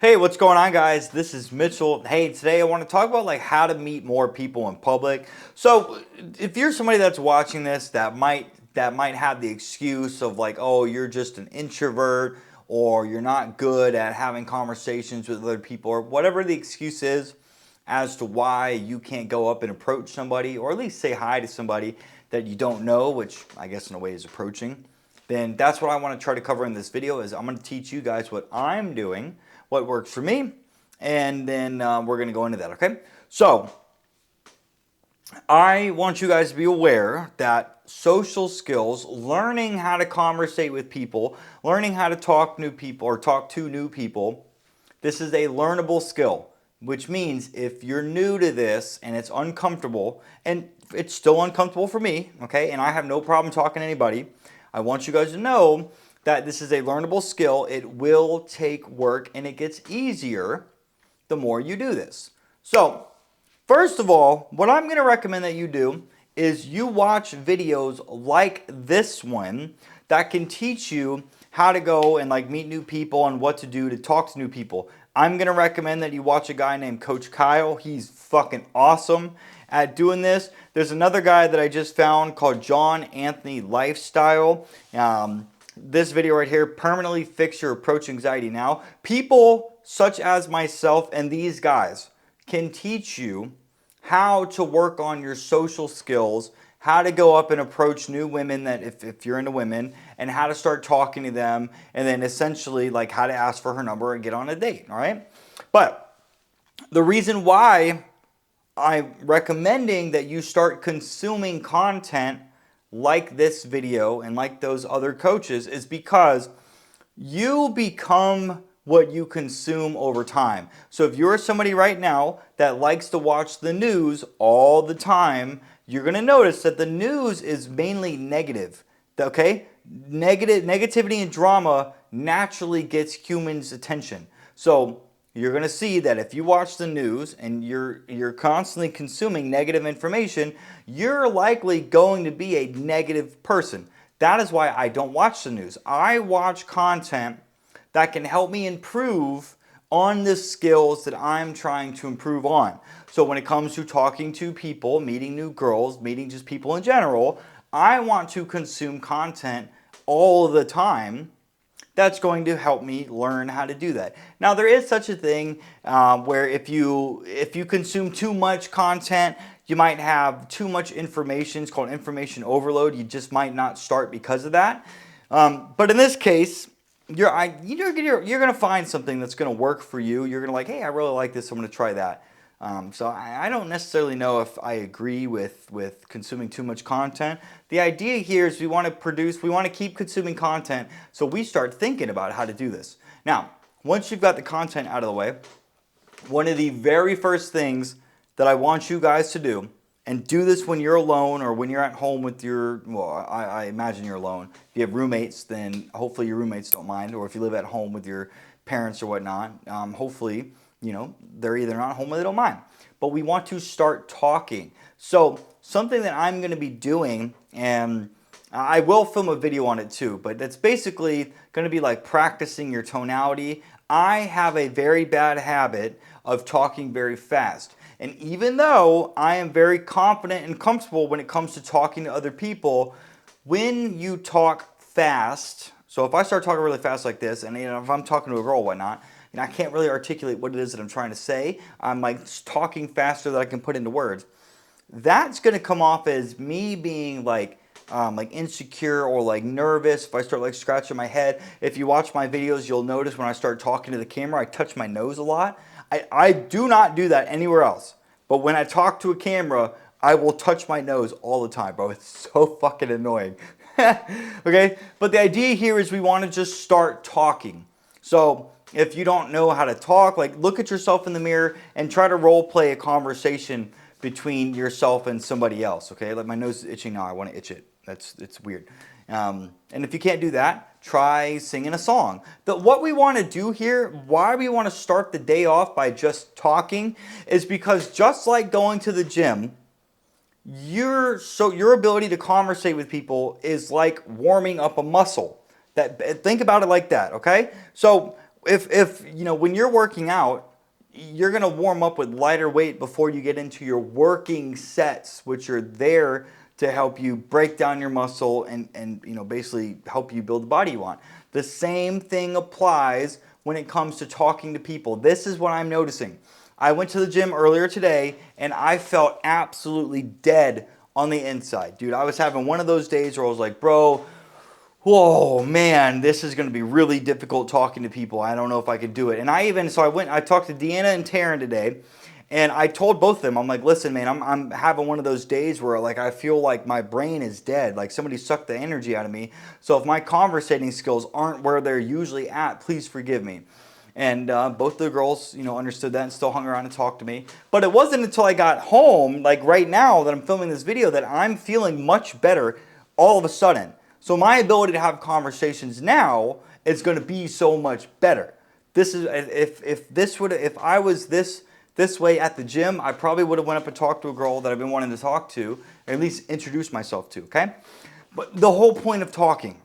Hey, what's going on, guys? This is Mitchell. Hey, today I want to talk about how to meet more people in public. So, if you're somebody that's watching this that might have the excuse of oh, you're just an introvert or you're not good at having conversations with other people or whatever the excuse is as to why you can't go up and approach somebody or at least say hi to somebody that you don't know, which I guess in a way is approaching, then that's what I want to try to cover in this video. Is I'm going to teach you guys what I'm doing, what works for me, and then we're going to go into that, okay? So I want you guys to be aware that social skills, learning how to conversate with people, learning how to talk new people or talk to new people, this is a learnable skill, which means if you're new to this and it's uncomfortable, and it's still uncomfortable for me, okay, and I have no problem talking to anybody, I want you guys to know that this is a learnable skill. It will take work and it gets easier the more you do this. So, first of all, what I'm going to recommend that you do is you watch videos like this one that can teach you how to go and meet new people and what to do to talk to new people. I'm going to recommend that you watch a guy named Coach Kyle. He's fucking awesome at doing this. There's another guy that I just found called John Anthony Lifestyle. This video right here, Permanently Fix Your Approach Anxiety Now. People such as myself and these guys can teach you how to work on your social skills, how to go up and approach new women that if you're into women, and how to start talking to them, and then essentially how to ask for her number and get on a date, all right? But the reason why I'm recommending that you start consuming content like this video and like those other coaches is because you become what you consume over time. So if you're somebody right now that likes to watch the news all the time, you're going to notice that the news is mainly negative. Okay? Negativity and drama naturally gets humans' attention. So you're going to see that if you watch the news and you're constantly consuming negative information, you're likely going to be a negative person. That is why I don't watch the news. I watch content that can help me improve on the skills that I'm trying to improve on. So when it comes to talking to people, meeting new girls, meeting just people in general, I want to consume content all the time that's going to help me learn how to do that. Now, there is such a thing where if you consume too much content, you might have too much information. It's called information overload. You just might not start because of that. But in this case, you're going to find something that's going to work for you. You're going to hey, I really like this. I'm going to try that. So I don't necessarily know if I agree with consuming too much content. The idea here is we want to keep consuming content so we start thinking about how to do this. Now, once you've got the content out of the way, one of the very first things that I want you guys to do, and do this when you're alone or when you're at home with I imagine you're alone. If you have roommates, then hopefully your roommates don't mind, or if you live at home with your parents or whatnot, hopefully, they're either not home or they don't mind. But we want to start talking. So something that I'm going to be doing, and I will film a video on it too, but it's basically going to be practicing your tonality. I have a very bad habit of talking very fast. And even though I am very confident and comfortable when it comes to talking to other people, when you talk fast, so if I start talking really fast like this, and if I'm talking to a girl or whatnot, I can't really articulate what it is that I'm trying to say. I'm talking faster than I can put into words. That's going to come off as me being insecure or nervous. If I start scratching my head, if you watch my videos, you'll notice when I start talking to the camera, I touch my nose a lot. I do not do that anywhere else. But when I talk to a camera, I will touch my nose all the time, bro. It's so fucking annoying. Okay? But the idea here is we want to just start talking. So if you don't know how to talk, look at yourself in the mirror and try to role play a conversation between yourself and somebody else. Okay? My nose is itching now. I want to itch it. It's weird. And if you can't do that, try singing a song. What we want to do here, why we want to start the day off by just talking, is because just like going to the gym, your ability to conversate with people is like warming up a muscle. Think about it like that, okay? So if you know, when you're working out, you're going to warm up with lighter weight before you get into your working sets, which are there to help you break down your muscle and you know, basically help you build the body you want. The same thing applies when it comes to talking to people. This is what I'm noticing. I went to the gym earlier today and I felt absolutely dead on the inside. Dude, I was having one of those days where I was like, bro, whoa, man, this is going to be really difficult talking to people. I don't know if I could do it. And I talked to Deanna and Taryn today, and I told both of them, I'm like, listen, man, I'm having one of those days where like I feel like my brain is dead, like somebody sucked the energy out of me. So if my conversating skills aren't where they're usually at, please forgive me. And both the girls, you know, understood that and still hung around and talked to me. But it wasn't until I got home, like right now that I'm filming this video, that I'm feeling much better all of a sudden. So my ability to have conversations now is going to be so much better. This is if I was this way at the gym, I probably would have went up and talked to a girl that I've been wanting to talk to, or at least introduce myself to. Okay, but the whole point of talking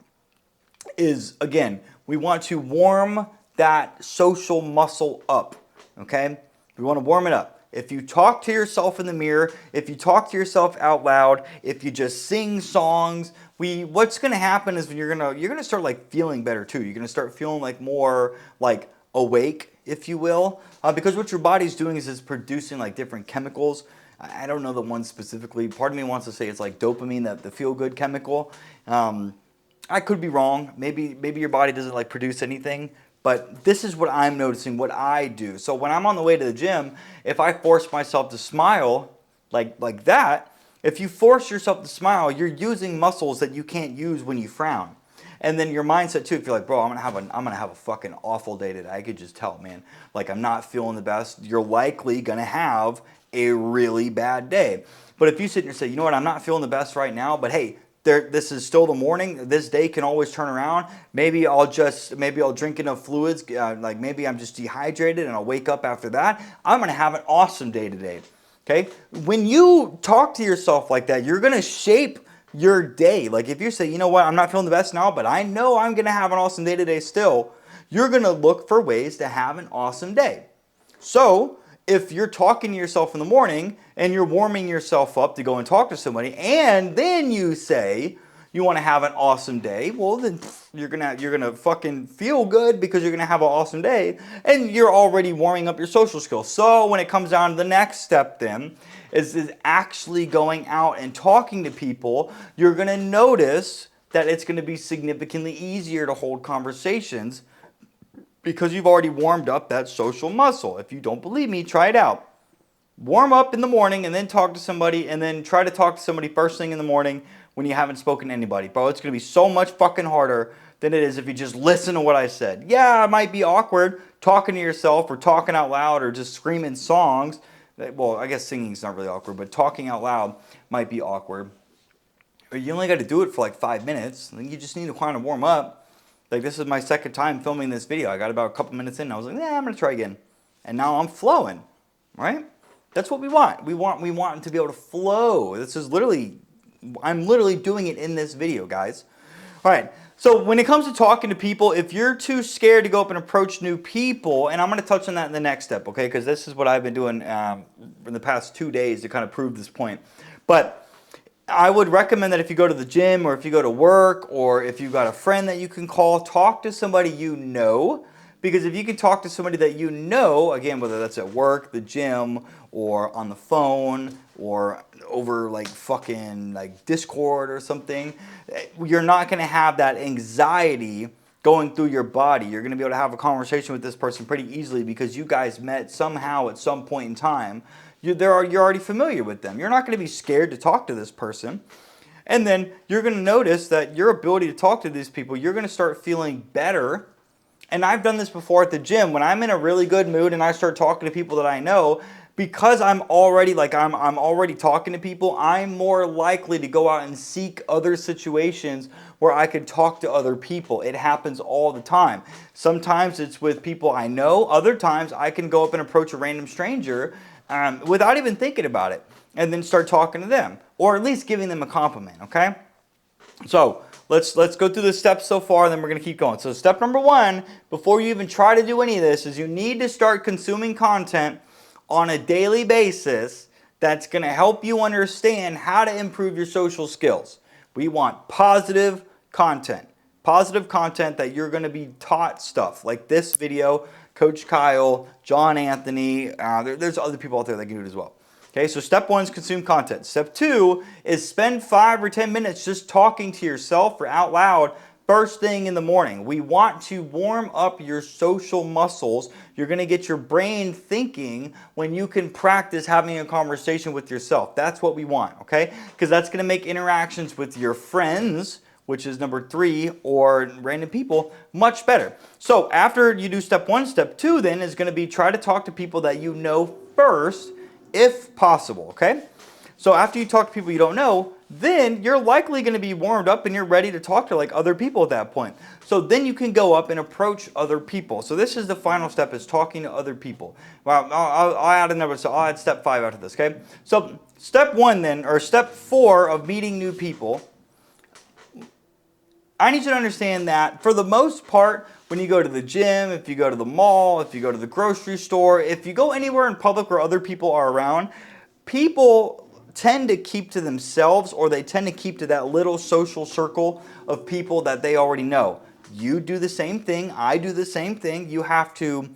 is, again, we want to warm that social muscle up. Okay, we want to warm it up. If you talk to yourself in the mirror, if you talk to yourself out loud, if you just sing songs, what's going to happen is you're going to start like feeling better too. You're going to start feeling like more like awake, if you will, because what your body's doing is it's producing like different chemicals. I don't know the one specifically. Part of me wants to say it's like dopamine, the feel-good chemical. I could be wrong. Maybe your body doesn't like produce anything. But this is what I'm noticing, what I do. So when I'm on the way to the gym, if I force myself to smile like that, if you force yourself to smile, you're using muscles that you can't use when you frown. And then your mindset too, if you're like, bro, I'm gonna have a fucking awful day today. I could just tell, man. Like, I'm not feeling the best. You're likely gonna have a really bad day. But if you sit and say, you know what, I'm not feeling the best right now, but hey, this is still the morning. This day can always turn around. Maybe I'll drink enough fluids. Like maybe I'm just dehydrated and I'll wake up after that. I'm gonna have an awesome day today. Okay? When you talk to yourself like that, you're gonna shape your day. Like if you say, you know what, I'm not feeling the best now, but I know I'm gonna have an awesome day today still, you're gonna look for ways to have an awesome day. So if you're talking to yourself in the morning and you're warming yourself up to go and talk to somebody, and then you say you want to have an awesome day, well then you're gonna fucking feel good because you're gonna have an awesome day, and you're already warming up your social skills. So when it comes down to the next step, then is actually going out and talking to people, you're gonna notice that it's gonna be significantly easier to hold conversations, because you've already warmed up that social muscle. If you don't believe me, try it out. Warm up in the morning and then talk to somebody, and then try to talk to somebody first thing in the morning when you haven't spoken to anybody. Bro, it's going to be so much fucking harder than it is if you just listen to what I said. Yeah, it might be awkward talking to yourself or talking out loud or just screaming songs. Well, I guess singing is not really awkward, but talking out loud might be awkward. But you only got to do it for like 5 minutes. I think you just need to kind of warm up. Like, this is my second time filming this video. I got about a couple minutes in and I was like, I'm going to try again. And now I'm flowing, right? That's what we want. We want to be able to flow. I'm literally doing it in this video, guys. All right. So when it comes to talking to people, if you're too scared to go up and approach new people, and I'm going to touch on that in the next step, okay? Because this is what I've been doing in the past 2 days to kind of prove this point. But I would recommend that if you go to the gym or if you go to work or if you've got a friend that you can call, talk to somebody you know. Because if you can talk to somebody that you know, again, whether that's at work, the gym, or on the phone, or over like fucking like Discord or something, you're not going to have that anxiety going through your body. You're going to be able to have a conversation with this person pretty easily because you guys met somehow at some point in time. You're already familiar with them. You're not going to be scared to talk to this person. And then you're going to notice that your ability to talk to these people, you're going to start feeling better. And I've done this before at the gym. When I'm in a really good mood and I start talking to people that I know, because I'm already talking to people, I'm more likely to go out and seek other situations where I could talk to other people. It happens all the time. Sometimes it's with people I know. Other times I can go up and approach a random stranger without even thinking about it, and then start talking to them, or at least giving them a compliment, okay? So let's go through the steps so far, and then we're going to keep going. So step number one, before you even try to do any of this, is you need to start consuming content on a daily basis that's going to help you understand how to improve your social skills. We want positive content. Positive content that you're going to be taught stuff like this video, Coach Kyle, John Anthony. There's other people out there that can do it as well. Okay, so step one is consume content. Step two is spend 5 or 10 minutes just talking to yourself or out loud first thing in the morning. We want to warm up your social muscles. You're going to get your brain thinking when you can practice having a conversation with yourself. That's what we want, okay? Because that's going to make interactions with your friends, which is number 3, or random people, much better. So after you do step 1, step 2 then is going to be try to talk to people that you know first, if possible, okay? So after you talk to people you don't know, then you're likely going to be warmed up and you're ready to talk to like other people at that point. So then you can go up and approach other people. So this is the final step, is talking to other people. Well, I'll add another, so I'll add step 5 after this, okay? So step 1 then, or step 4 of meeting new people, I need you to understand that for the most part, when you go to the gym, if you go to the mall, if you go to the grocery store, if you go anywhere in public where other people are around, people tend to keep to themselves, or they tend to keep to that little social circle of people that they already know. You do the same thing. I do the same thing. You have to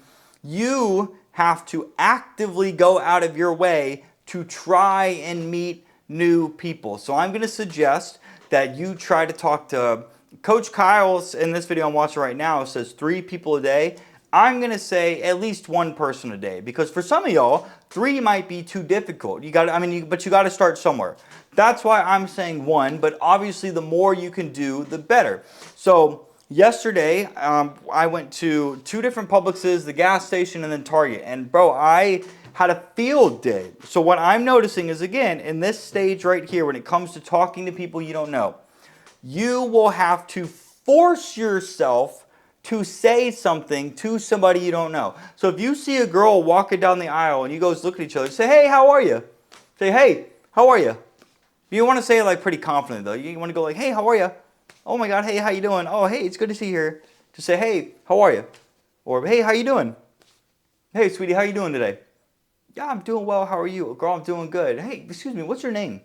actively go out of your way to try and meet new people. So I'm going to suggest that you try to talk to Coach Kyle's, in this video I'm watching right now, says 3 people a day. I'm going to say at least 1 person a day, because for some of y'all, 3 might be too difficult. But you got to start somewhere. That's why I'm saying 1, but obviously the more you can do, the better. So yesterday, I went to 2 different Publixes, the gas station, and then Target. And bro, I had a field day. So what I'm noticing is, again, in this stage right here, when it comes to talking to people you don't know, you will have to force yourself to say something to somebody you don't know. So if you see a girl walking down the aisle and you guys look at each other, say, hey, how are you? Say, hey, how are you? You want to say it like pretty confident though. You want to go like, hey, how are you? Oh my God, hey, how you doing? Oh, hey, it's good to see you here. Just say, hey, how are you? Or, hey, how you doing? Hey, sweetie, how you doing today? Yeah, I'm doing well. How are you? Girl, I'm doing good. Hey, excuse me, what's your name?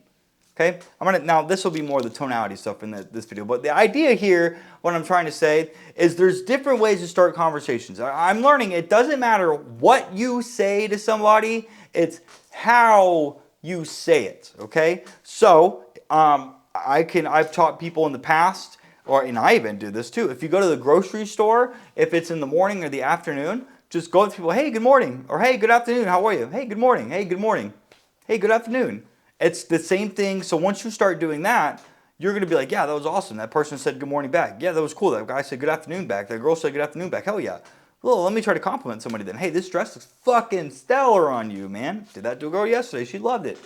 Okay, now this will be more the tonality stuff in this video, but the idea here, what I'm trying to say, is there's different ways to start conversations. I'm learning it doesn't matter what you say to somebody, it's how you say it, okay? So, I've taught people in the past, and I even do this too, if you go to the grocery store, if it's in the morning or the afternoon, just go up to people, hey, good morning, or hey, good afternoon, how are you? Hey, good morning, hey, good morning, hey, good afternoon. It's the same thing. So once you start doing that, you're going to be like, yeah, that was awesome. That person said good morning back. Yeah, that was cool. That guy said good afternoon back. That girl said good afternoon back. Hell yeah. Well, let me try to compliment somebody then. Hey, this dress looks fucking stellar on you, man. Did that to a girl yesterday. She loved it.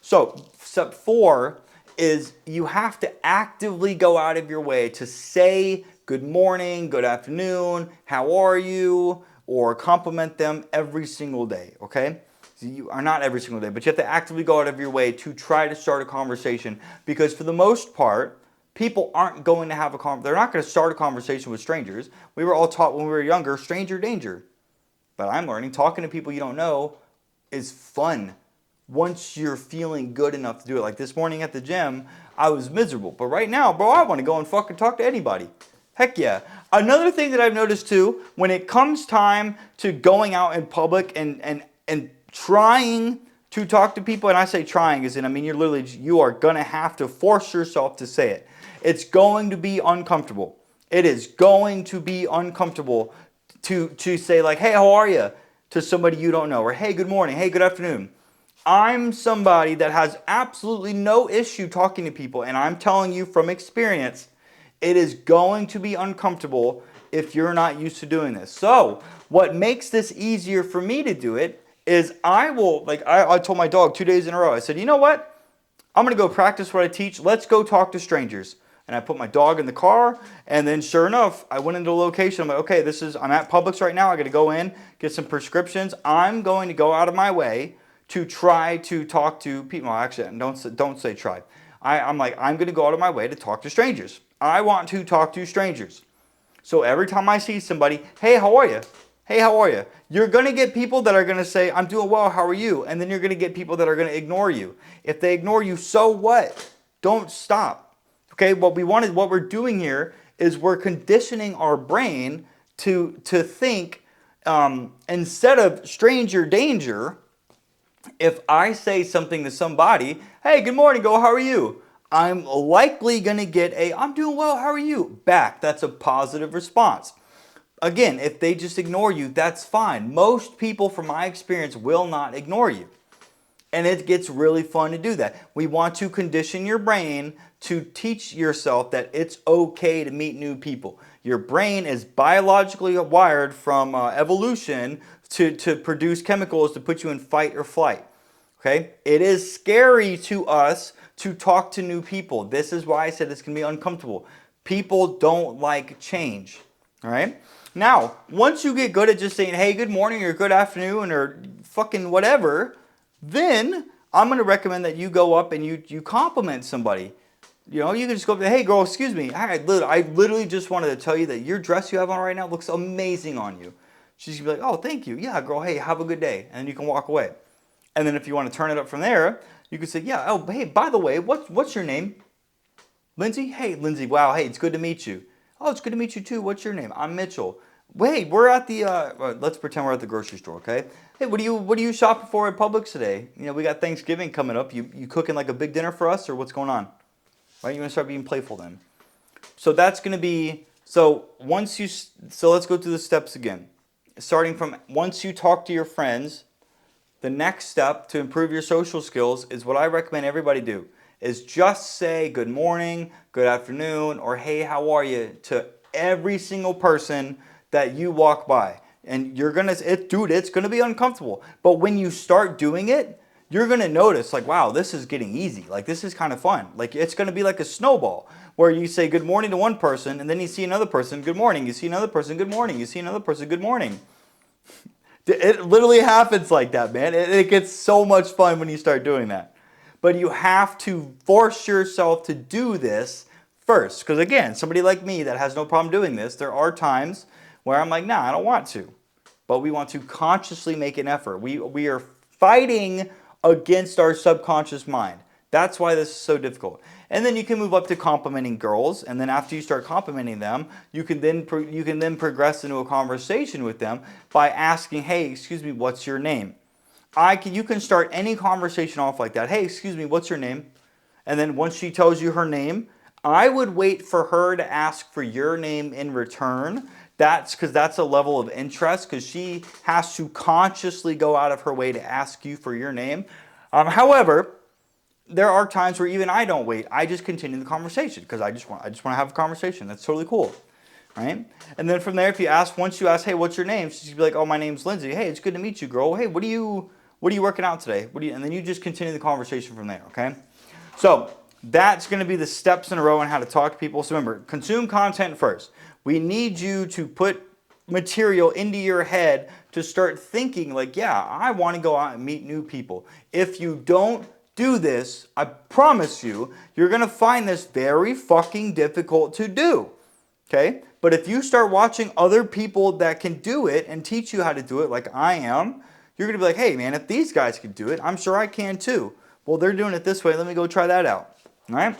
So step 4 is you have to actively go out of your way to say good morning, good afternoon, how are you, or compliment them every single day, okay? You are not every single day, but you have to actively go out of your way to try to start a conversation, because for the most part, people aren't going to have they're not going to start a conversation with strangers. We were all taught when we were younger, stranger danger. But I'm learning talking to people you don't know is fun once you're feeling good enough to do it. Like this morning at the gym, I was miserable. But right now, bro, I want to go and fucking talk to anybody. Heck yeah. Another thing that I've noticed too, when it comes time to going out in public and trying to talk to people, and I say trying as in, you are going to have to force yourself to say it. It's going to be uncomfortable. It is going to be uncomfortable to say like, hey, how are you? To somebody you don't know, or hey, good morning, hey, good afternoon. I'm somebody that has absolutely no issue talking to people, and I'm telling you from experience, it is going to be uncomfortable if you're not used to doing this. So what makes this easier for me to do it is I told my dog 2 days in a row, I said, you know what? I'm going to go practice what I teach. Let's go talk to strangers. And I put my dog in the car, and then sure enough, I went into a location. I'm like, okay, I'm at Publix right now. I got to go in, get some prescriptions. I'm going to go out of my way to try to talk to people. Well, actually, don't say try. I'm going to go out of my way to talk to strangers. I want to talk to strangers. So every time I see somebody, hey, how are you? Hey, how are you? You're going to get people that are going to say, I'm doing well, how are you? And then you're going to get people that are going to ignore you. If they ignore you, so what? Don't stop. Okay, what we're doing here is we're conditioning our brain to think, instead of stranger danger, if I say something to somebody, hey, good morning, go, how are you? I'm likely going to get I'm doing well, how are you? Back. That's a positive response. Again, if they just ignore you, that's fine. Most people, from my experience, will not ignore you. And it gets really fun to do that. We want to condition your brain to teach yourself that it's okay to meet new people. Your brain is biologically wired from evolution to produce chemicals to put you in fight or flight. Okay? It is scary to us to talk to new people. This is why I said it's going to be uncomfortable. People don't like change. All right? Now, once you get good at just saying, hey, good morning or good afternoon or fucking whatever, then I'm going to recommend that you go up and you compliment somebody. You know, you can just go up to, hey, girl, excuse me. I literally just wanted to tell you that your dress you have on right now looks amazing on you. She's going to be like, oh, thank you. Yeah, girl, hey, have a good day. And then you can walk away. And then if you want to turn it up from there, you can say, yeah, oh, hey, by the way, what's your name? Lindsay? Hey, Lindsay, wow, hey, it's good to meet you. Oh, it's good to meet you too. What's your name? I'm Mitchell. Wait, we're at the, let's pretend we're at the grocery store, okay? Hey, what are you shopping for at Publix today? You know, we got Thanksgiving coming up. You cooking like a big dinner for us, or what's going on? Right, you want to start being playful then. So that's going to be, so let's go through the steps again. Starting from once you talk to your friends, the next step to improve your social skills is what I recommend everybody do, is just say good morning, good afternoon, or hey, how are you to every single person that you walk by. And you're going to, it's going to be uncomfortable. But when you start doing it, you're going to notice like, wow, this is getting easy. Like, this is kind of fun. Like, it's going to be like a snowball where you say good morning to one person and then you see another person, good morning. You see another person, good morning. You see another person, good morning. It literally happens like that, man. It gets so much fun when you start doing that. But you have to force yourself to do this first. Because again, somebody like me that has no problem doing this, there are times where I'm like, nah, I don't want to. But we want to consciously make an effort. We are fighting against our subconscious mind. That's why this is so difficult. And then you can move up to complimenting girls, and then after you start complimenting them, you can then progress into a conversation with them by asking, hey, excuse me, what's your name? You can start any conversation off like that. Hey, excuse me, what's your name? And then once she tells you her name, I would wait for her to ask for your name in return. That's because that's a level of interest, because she has to consciously go out of her way to ask you for your name. However, there are times where even I don't wait. I just continue the conversation because I just want to have a conversation. That's totally cool, right? And then from there, once you ask, hey, what's your name? She's gonna be like, oh, my name's Lindsay. Hey, it's good to meet you, girl. Hey, what are you working out today? And then you just continue the conversation from there, okay? So that's going to be the steps in a row on how to talk to people. So remember, consume content first. We need you to put material into your head to start thinking like, yeah, I want to go out and meet new people. If you don't do this, I promise you, you're going to find this very fucking difficult to do. Okay? But if you start watching other people that can do it and teach you how to do it like I am, you're going to be like, hey man, if these guys can do it, I'm sure I can too. Well, they're doing it this way. Let me go try that out. All right?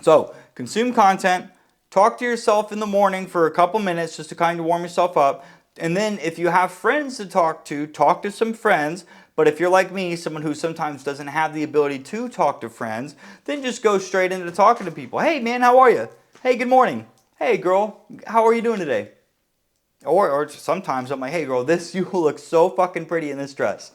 So, consume content. Talk to yourself in the morning for a couple minutes just to kind of warm yourself up. And then if you have friends to talk to some friends. But if you're like me, someone who sometimes doesn't have the ability to talk to friends, then just go straight into talking to people. Hey man, how are you? Hey, good morning. Hey girl, how are you doing today? Or sometimes I'm like, hey girl, you look so fucking pretty in this dress.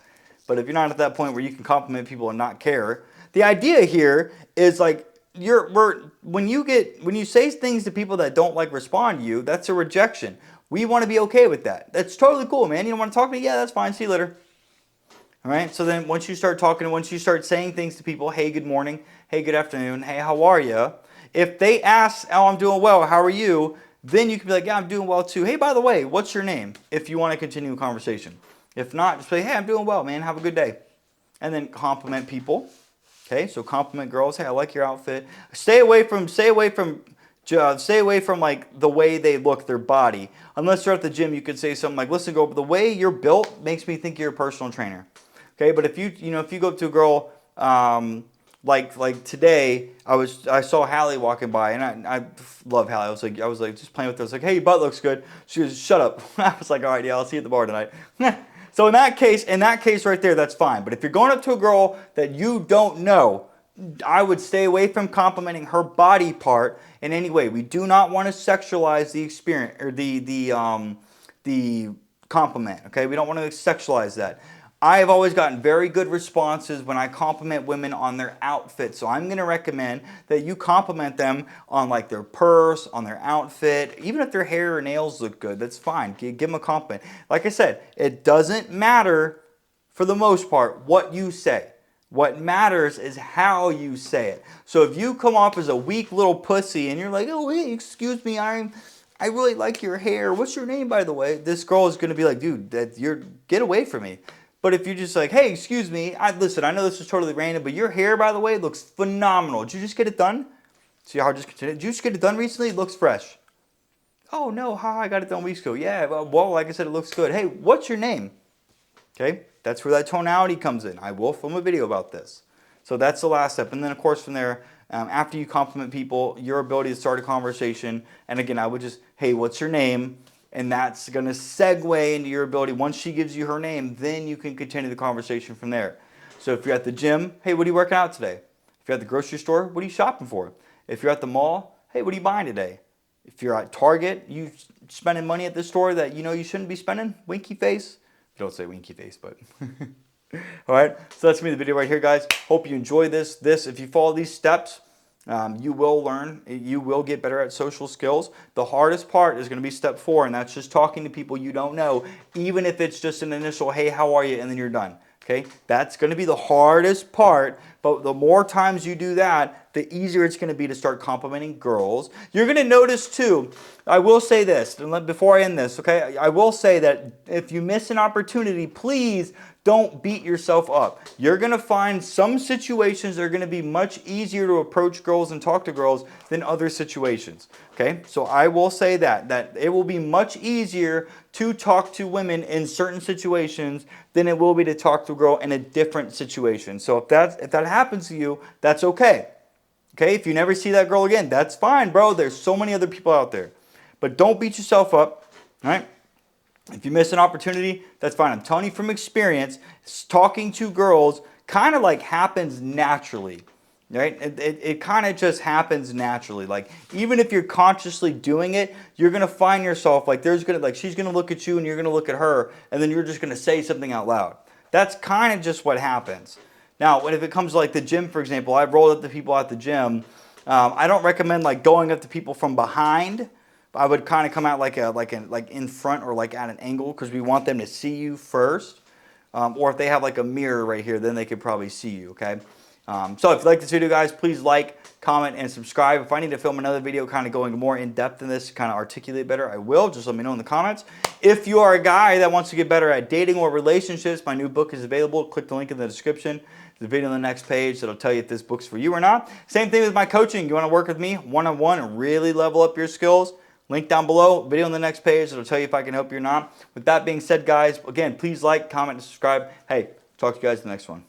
But if you're not at that point where you can compliment people and not care, the idea here is like, when you say things to people that don't like respond to you, that's a rejection. We want to be okay with that. That's totally cool, man. You don't want to talk to me? Yeah, that's fine. See you later. All right. So then once you start talking, once you start saying things to people, hey, good morning. Hey, good afternoon. Hey, how are you? If they ask, oh, I'm doing well. How are you? Then you can be like, yeah, I'm doing well too. Hey, by the way, what's your name? If you want to continue a conversation. If not, just say, hey, I'm doing well, man. Have a good day. And then compliment people. Okay, so compliment girls. Hey, I like your outfit. Stay away from Stay away from like the way they look, their body. Unless they're at the gym, you could say something like, "Listen, girl, the way you're built makes me think you're a personal trainer." Okay, but if if you go up to a girl, like today, I saw Hallie walking by, and I love Hallie. I was like just playing with her. I was like, "Hey, your butt looks good." She goes, "Shut up." I was like, "All right, yeah, I'll see you at the bar tonight." So in that case right there, that's fine. But if you're going up to a girl that you don't know, I would stay away from complimenting her body part in any way. We do not want to sexualize the experience or the compliment. Okay, we don't want to sexualize that. I have always gotten very good responses when I compliment women on their outfit. So I'm going to recommend that you compliment them on like their purse, on their outfit, even if their hair or nails look good. That's fine. Give them a compliment. Like I said, it doesn't matter for the most part what you say. What matters is how you say it. So if you come off as a weak little pussy and you're like, "Oh, hey, excuse me, I really like your hair. What's your name, by the way?" This girl is going to be like, "Dude, get away from me." But if you're just like, "Hey, excuse me, listen, I know this is totally random, but your hair, by the way, looks phenomenal. Did you just get it done?" See how I just continued? "Did you just get it done recently? It looks fresh." "Oh, no, I got it done weeks ago." "Yeah, well, like I said, it looks good. Hey, what's your name?" Okay, that's where that tonality comes in. I will film a video about this. So that's the last step. And then, of course, from there, after you compliment people, your ability to start a conversation. And again, I would just, "Hey, what's your name?" And that's going to segue into your ability. Once she gives you her name, then you can continue the conversation from there. So if you're at the gym, "Hey, what are you working out today?" If you're at the grocery store, "What are you shopping for?" If you're at the mall, "Hey, what are you buying today?" If you're at Target, you spending money at the store that you know you shouldn't be spending, winky face. Don't say winky face, but all right. So that's me, the video right here, guys. Hope you enjoy this. If you follow these steps, you will learn. You will get better at social skills. The hardest part is going to be step 4, and that's just talking to people you don't know, even if it's just an initial, "Hey, how are you?" and then you're done. Okay, that's going to be the hardest part, but the more times you do that, the easier it's going to be to start complimenting girls. You're going to notice too, I will say this, before I end this, okay, I will say that if you miss an opportunity, please don't beat yourself up. You're going to find some situations that are going to be much easier to approach girls and talk to girls than other situations. Okay, so I will say that it will be much easier to talk to women in certain situations than it will be to talk to a girl in a different situation. So if that happens to you, that's okay. Okay, if you never see that girl again, that's fine, bro. There's so many other people out there. But don't beat yourself up, all right? If you miss an opportunity, that's fine. I'm telling you from experience, talking to girls kind of like happens naturally, right? It kind of just happens naturally. Like even if you're consciously doing it, you're gonna find yourself like she's gonna look at you and you're gonna look at her, and then you're just gonna say something out loud. That's kind of just what happens. Now, if it comes to like the gym, for example, I've rolled up to people at the gym. I don't recommend like going up to people from behind. I would kind of come out like in front or like at an angle because we want them to see you first. Or if they have like a mirror right here, then they could probably see you, okay? So if you like this video, guys, please like, comment, and subscribe. If I need to film another video kind of going more in depth in this to kind of articulate better, I will. Just let me know in the comments. If you are a guy that wants to get better at dating or relationships, my new book is available. Click the link in the description. The video on the next page that'll tell you if this book's for you or not. Same thing with my coaching. You want to work with me one-on-one and really level up your skills? Link down below, video on the next page. It'll tell you if I can help you or not. With that being said, guys, again, please like, comment, and subscribe. Hey, talk to you guys in the next one.